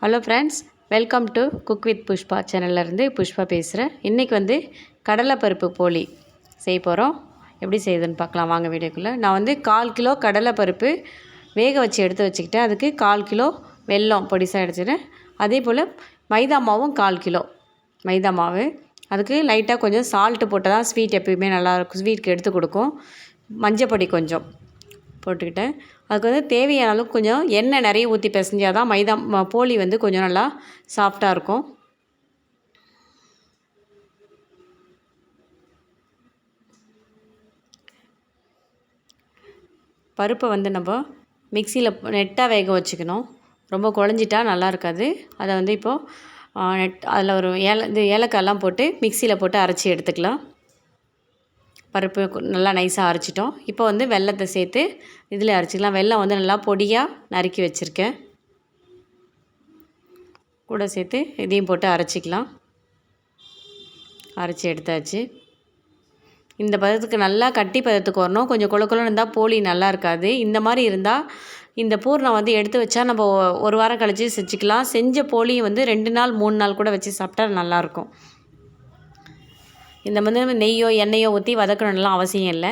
Hello friends, welcome to cook with Pushpa சேனல்லேருந்து புஷ்பா பேசுகிறேன். இன்றைக்கி கடலைப்பருப்பு போலி செய்ய போகிறோம். எப்படி செய்யுதுன்னு பார்க்கலாம் வாங்க வீடியோக்குள்ளே. நான் 1/4 கிலோ கடலைப்பருப்பு வேக வச்சு எடுத்து வச்சுக்கிட்டேன். அதுக்கு 1/4 கிலோ வெல்லம் பொடிசாக எடுத்துக்கிறேன். அதே போல் மைதா மாவும் 1/4 கிலோ மைதா மாவு. அதுக்கு லைட்டாக கொஞ்சம் சால்ட்டு போட்டால் தான் ஸ்வீட் எப்பயுமே நல்லாயிருக்கும், ஸ்வீட்டுக்கு எடுத்து கொடுக்கும். மஞ்சப்பொடி கொஞ்சம் போட்டுக்கிட்டேன். அதுக்கு தேவையான அளவுக்கு கொஞ்சம் எண்ணெய் நிறைய ஊற்றி பிசைஞ்சால் தான் போலி கொஞ்சம் நல்லா சாஃப்டாக இருக்கும். பருப்பை நம்ம மிக்சியில் நெட்டாக வேக வச்சுக்கணும். ரொம்ப குழஞ்சிட்டா நல்லா இருக்காது. அதை இப்போது அதில் ஒரு ஏலக்காயெல்லாம் போட்டு மிக்சியில் போட்டு அரைச்சி எடுத்துக்கலாம். பருப்பு நல்லா நைஸாக அரைச்சிட்டோம். இப்போ வெல்லத்தை சேர்த்து இதில் அரைச்சிக்கலாம். வெல்லம் நல்லா பொடியாக நறுக்கி வச்சுருக்கேன். கூட சேர்த்து இதையும் போட்டு அரைச்சிக்கலாம். அரைச்சி எடுத்தாச்சு. இந்த பதத்துக்கு நல்லா கட்டி பதத்துக்கு வரணும். கொஞ்சம் கொழன்னு இருந்தால் போலி நல்லா இருக்காது. இந்த மாதிரி இருந்தால் இந்த பூர்ணம் எடுத்து வச்சா நம்ம ஒரு வாரம் கழித்து செஞ்சுக்கலாம். செஞ்ச போலியும் 2 நாள் 3 நாள் கூட வச்சு சாப்பிட்டா நல்லாயிருக்கும். இந்த நெய்யோ எண்ணெயோ ஊற்றி வதக்கணும்லாம் அவசியம் இல்லை.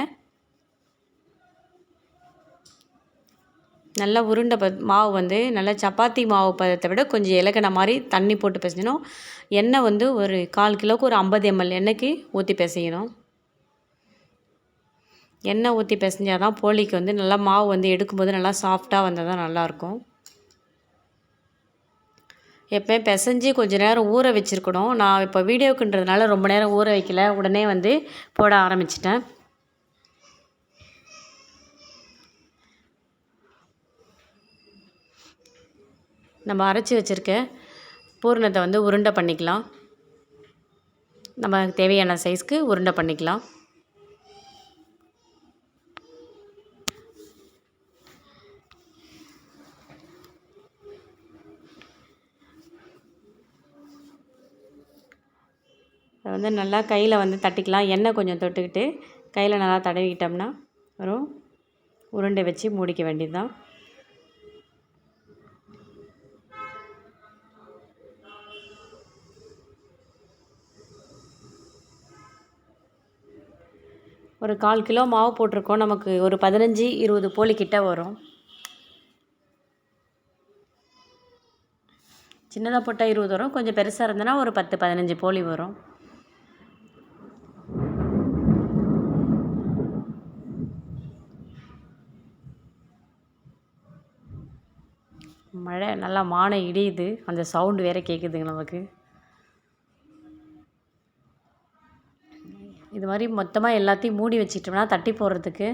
நல்லா உருண்டை மாவு நல்லா சப்பாத்தி மாவு பதத்தை விட கொஞ்சம் இலக்கண மாதிரி தண்ணி போட்டு பிசையணும். எண்ணெய் ஒரு 1/4 கிலோவுக்கு ஒரு 50 ml எண்ணெய்க்கு ஊற்றி பிசையணும். எண்ணெய் ஊற்றி பிசைஞ்சால் தான் போலிக்கு நல்லா மாவு எடுக்கும்போது நல்லா சாஃப்டாக வந்தால் தான் நல்லாயிருக்கும். எப்போயும் பிசைஞ்சு கொஞ்சம் நேரம் ஊற வச்சுருக்கணும். நான் இப்போ வீடியோக்குன்றதுனால ரொம்ப நேரம் ஊற வைக்கல, உடனே போட ஆரம்பிச்சிட்டேன். நம்ம அரைச்சி வச்சுருக்க பூரணத்தை உருண்டை பண்ணிக்கலாம். நம்ம தேவையான சைஸ்க்கு உருண்டை பண்ணிக்கலாம். அதை நல்லா கையில் தட்டிக்கலாம். எண்ணெய் கொஞ்சம் தொட்டுக்கிட்டு கையில் நல்லா தடவிக்கிட்டோம்னா வரும். உருண்டை வச்சு மூடிக்க வேண்டியது தான். ஒரு 1/4 கிலோ மாவு போட்டிருக்கோம். நமக்கு ஒரு 15-20 போலி கிட்ட வரும். சின்னதாக போட்டால் 20 வரும். கொஞ்சம் பெருசாக இருந்ததுன்னா ஒரு 10-15 போலி வரும். மழை நல்லா மானை இடியுது. அந்த சவுண்டு வேறு கேட்குதுங்க நமக்கு. இது மாதிரி மொத்தமாக எல்லாத்தையும் மூடி வச்சிட்டோம்னா தட்டி போடுறதுக்கு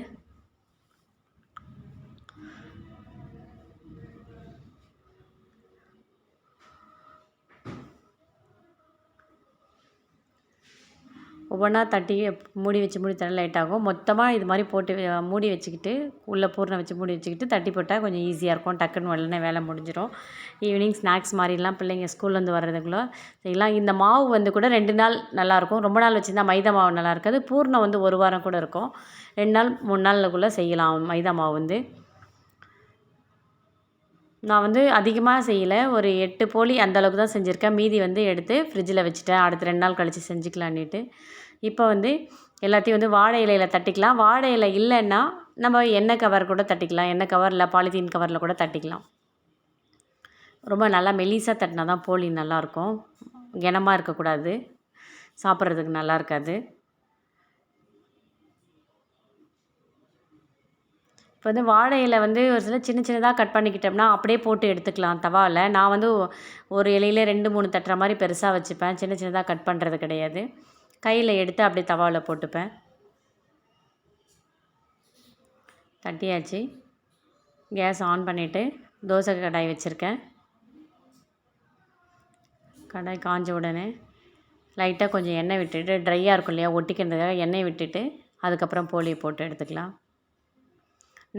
ஒவ்வொன்றா தட்டி மூடி தர லைட் ஆகும். மொத்தமாக இது மாதிரி போட்டு மூடி வச்சுக்கிட்டு உள்ளே பூர்ணம் வச்சு மூடி வச்சுக்கிட்டு தட்டி போட்டால் கொஞ்சம் ஈஸியாக இருக்கும். டக்குன்னு உடனே வேலை முடிஞ்சிடும். ஈவினிங் ஸ்நாக்ஸ் மாதிரிலாம் பிள்ளைங்க ஸ்கூல்லேருந்து வர்றதுக்குள்ளே செய்யலாம். இந்த மாவு கூட 2 நாள் நல்லாயிருக்கும். ரொம்ப நாள் வச்சுருந்தா மைதா மாவு நல்லா இருக்காது. பூர்ணம் 1 வாரம் கூட இருக்கும். 2 நாள் 3 நாளுக்குள்ளே செய்யலாம். மைதா மாவு நான் அதிகமாக செய்யலை. ஒரு 8 போலி அந்தளவுக்கு தான் செஞ்சுருக்கேன். மீதி எடுத்து ஃப்ரிட்ஜில் வச்சுட்டேன். அடுத்து 2 நாள் கழித்து செஞ்சுக்கலான்னுட்டு. இப்போ எல்லாத்தையும் வாழை இலையில் தட்டிக்கலாம். வாழை இலை இல்லைன்னா நம்ம எண்ணெய் கவர் கூட தட்டிக்கலாம். எண்ணெய் கவர் இல்லை பாலித்தீன் கவரில் கூட தட்டிக்கலாம். ரொம்ப நல்லா மெலிசாக தட்டினா தான் போலி நல்லாயிருக்கும். கனமாக இருக்கக்கூடாது, சாப்பிட்றதுக்கு நல்லா இருக்காது. இப்போ வாழை இலை ஒரு சில சின்னதாக கட் பண்ணிக்கிட்டோம்னா அப்படியே போட்டு எடுத்துக்கலாம் தவாவில். நான் ஒரு இலையில் 2-3 தட்டுற மாதிரி பெருசாக வச்சுப்பேன். சின்னதாக கட் பண்ணுறது கிடையாது. கையில் எடுத்து அப்படியே தவாவில் போட்டுப்பேன். தட்டியாச்சு. கேஸ் ஆன் பண்ணிவிட்டு தோசை கடாய் வச்சுருக்கேன். கடாய் காஞ்ச உடனே லைட்டாக கொஞ்சம் எண்ணெய் விட்டுட்டு, ட்ரையாக இருக்கும் இல்லையா, ஒட்டிக்கிறதுக்காக எண்ணெய் விட்டுட்டு அதுக்கப்புறம் போலியை போட்டு எடுத்துக்கலாம்.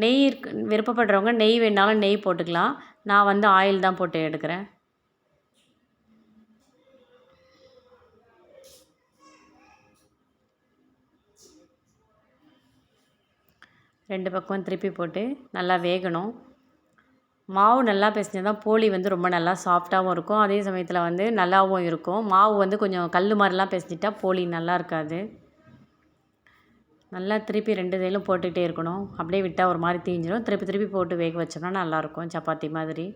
நெய் விருப்பப்படுறவங்க நெய் வேணாலும் நெய் போட்டுக்கலாம். நான் ஆயில் தான் போட்டு எடுக்கிறேன். ரெண்டு பக்கம் திருப்பி போட்டு நல்லா வேகணும். மாவு நல்லா பிசைஞ்சா தான் போலி வந்து ரொம்ப நல்லா சாஃப்டாகவும் இருக்கும். அதே சமயத்தில் வந்து நல்லாவும் இருக்கும். மாவு வந்து கொஞ்சம் கல் மாதிரிலாம் பிசைஞ்சிட்டா போலி நல்லா இருக்காது. நல்லா திருப்பி 2 சைடும் போட்டுக்கிட்டே இருக்கணும். அப்படியே விட்டால் ஒரு மாதிரி தீஞ்சிடும். திருப்பி திருப்பி போட்டு வேக வச்சோம்னா நல்லாயிருக்கும் சப்பாத்தி மாதிரி.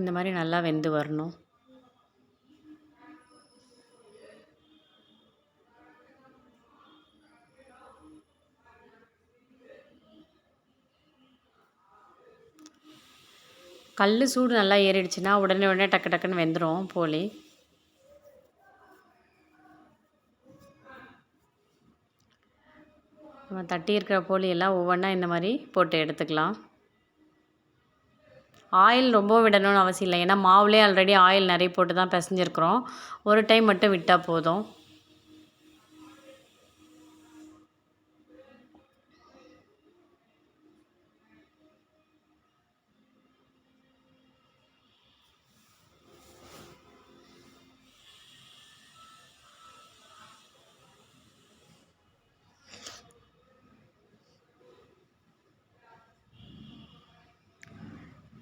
இந்த மாதிரி நல்லா வெந்து வரணும். கல் சூடு நல்லா ஏறிடுச்சுன்னா உடனே டக்கு டக்குன்னு வெந்துடும் போலி. நம்ம தட்டி இருக்கிற போலி எல்லாம் ஒவ்வொன்றா இந்த மாதிரி போட்டு எடுத்துக்கலாம். ஆயில் ரொம்ப விடணும்னு அவசியம் இல்லை. ஏன்னா மாவுலேயே ஆல்ரெடி ஆயில் நிறைய போட்டு தான் பிசைஞ்சிருக்கிறோம். ஒரு டைம் மட்டும் விட்டால் போதும்.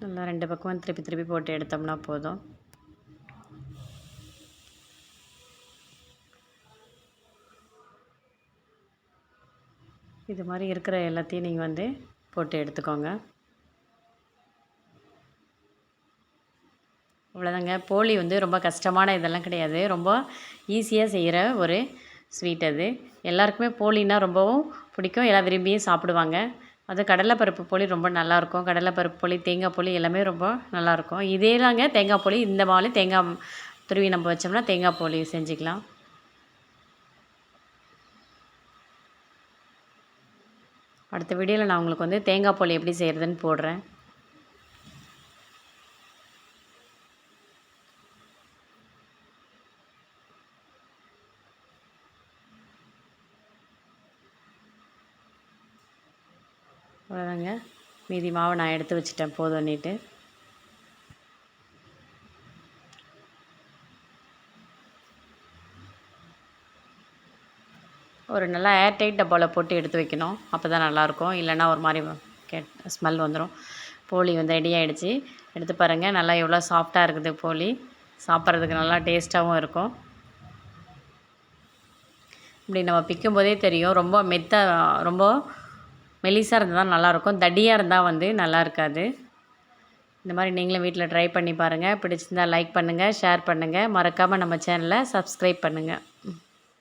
நல்லா 2 பக்கமும் திருப்பி திருப்பி போட்டு எடுத்தோம்னா போதும். இது மாதிரி இருக்கிற எல்லாத்தையும் நீங்கள் வந்து போட்டு எடுத்துக்கோங்க. அவ்வளோதாங்க. போலி வந்து ரொம்ப கஷ்டமான இதெல்லாம் கிடையாது. ரொம்ப ஈஸியாக செய்கிற ஒரு ஸ்வீட் அது. எல்லாருக்குமே போலின்னா ரொம்பவும் பிடிக்கும். எல்லாம் விரும்பியும் சாப்பிடுவாங்க. அது கடலைப்பருப்பு போலி ரொம்ப நல்லாயிருக்கும். கடலைப்பருப்பு போலி, தேங்காய் போலி எல்லாமே ரொம்ப நல்லாயிருக்கும். இதே தாங்க தேங்காய் போலி. இந்த மாவுலேயும் தேங்காய் துருவி நம்ம வச்சோம்னா தேங்காய் போலி செஞ்சுக்கலாம். அடுத்த வீடியோவில் நான் உங்களுக்கு வந்து தேங்காய் போலி எப்படி செய்கிறதுன்னு போடுறேன். அவ்வளோதாங்க. மீதி மாவை நான் எடுத்து வச்சுட்டேன் போதும்னிட்டு. ஒரு நல்லா ஏர்டைட் டப்பாவில் போட்டு எடுத்து வைக்கணும். அப்போ தான் நல்லாயிருக்கும். இல்லைன்னா ஒரு மாதிரி ஸ்மெல் வந்துடும். போலி வந்து ரெடி ஆகிடுச்சு. எடுத்து பாருங்கள். நல்லா எவ்வளோ சாஃப்டாக இருக்குது போலி. சாப்பிட்றதுக்கு நல்லா டேஸ்ட்டாகவும் இருக்கும். இப்படி நம்ம பிக்கும் போதே தெரியும். ரொம்ப மெலிசாக இருந்தால் தான் நல்லாயிருக்கும். தடியாக இருந்தால் வந்து நல்லா இருக்காது. இந்த மாதிரி நீங்களும் வீட்டில் ட்ரை பண்ணி பாருங்கள். பிடிச்சிருந்தால் லைக் பண்ணுங்கள், ஷேர் பண்ணுங்கள். மறக்காமல் நம்ம சேனலை சப்ஸ்கிரைப் பண்ணுங்கள்.